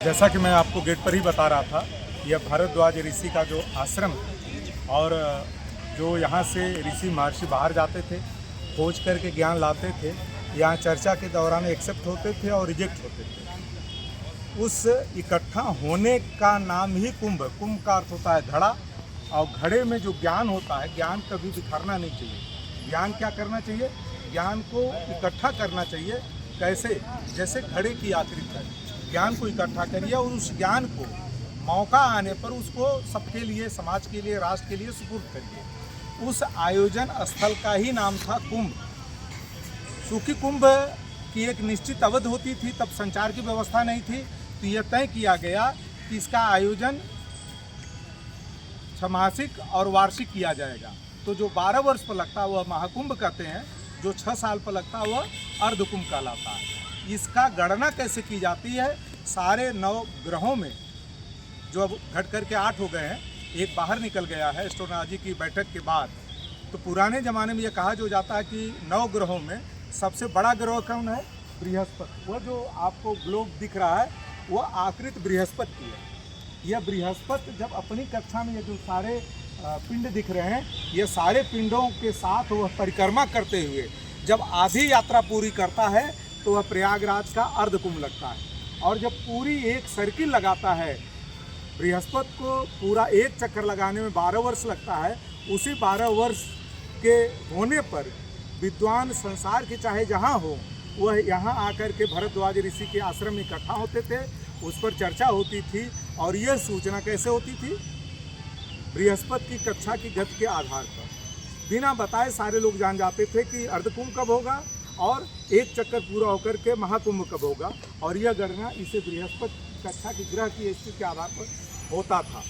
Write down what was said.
जैसा कि मैं आपको गेट पर ही बता रहा था, यह भारद्वाज ऋषि का जो आश्रम और जो यहाँ से ऋषि महर्षि बाहर जाते थे, खोज करके ज्ञान लाते थे, यहाँ चर्चा के दौरान एक्सेप्ट होते थे और रिजेक्ट होते थे। उस इकट्ठा होने का नाम ही कुंभ। कुंभ का अर्थ होता है घड़ा, और घड़े में जो ज्ञान होता है, ज्ञान कभी बिखरना नहीं चाहिए। ज्ञान क्या करना चाहिए? ज्ञान को इकट्ठा करना चाहिए। कैसे? जैसे घड़े की आकृति है, ज्ञान को इकट्ठा करिए और उस ज्ञान को मौका आने पर उसको सबके लिए, समाज के लिए, राष्ट्र के लिए सुपुर्द करिए। उस आयोजन स्थल का ही नाम था कुंभ। चूँकि कुंभ की एक निश्चित अवधि होती थी, तब संचार की व्यवस्था नहीं थी, तो यह तय किया गया कि इसका आयोजन छमासिक और वार्षिक किया जाएगा। तो जो 12 वर्ष पर लगता है वह महाकुंभ कहते हैं, जो 6 साल पर लगता है वह अर्धकुंभ कहलाता है। इसका गणना कैसे की जाती है? सारे 9 ग्रहों में, जो अब घट करके 8 हो गए हैं, एक बाहर निकल गया है एस्ट्रोनॉमी की बैठक के बाद। तो पुराने ज़माने में यह कहा जो जाता है कि 9 ग्रहों में सबसे बड़ा ग्रह कौन है? बृहस्पति। वह जो आपको ग्लोब दिख रहा है वह आकृति बृहस्पति की है। यह बृहस्पति जब अपनी कक्षा में ये जो सारे पिंड दिख रहे हैं, ये सारे पिंडों के साथ वह परिक्रमा करते हुए जब आधी यात्रा पूरी करता है तो वह प्रयागराज का अर्धकुंभ लगता है। और जब पूरी एक सर्किल लगाता है, बृहस्पति को पूरा एक चक्कर लगाने में 12 वर्ष लगता है। उसी 12 वर्ष के होने पर विद्वान संसार के चाहे जहाँ हो, वह यहाँ आकर के भारद्वाज ऋषि के आश्रम में इकट्ठा होते थे, उस पर चर्चा होती थी। और यह सूचना कैसे होती थी? बृहस्पति की कक्षा की गति के आधार पर बिना बताए सारे लोग जान जाते थे कि अर्धकुंभ कब होगा और एक चक्कर पूरा होकर के महाकुंभ कब होगा। और यह गणना इसे बृहस्पति कक्षा की ग्रह की स्थिति के आधार पर होता था।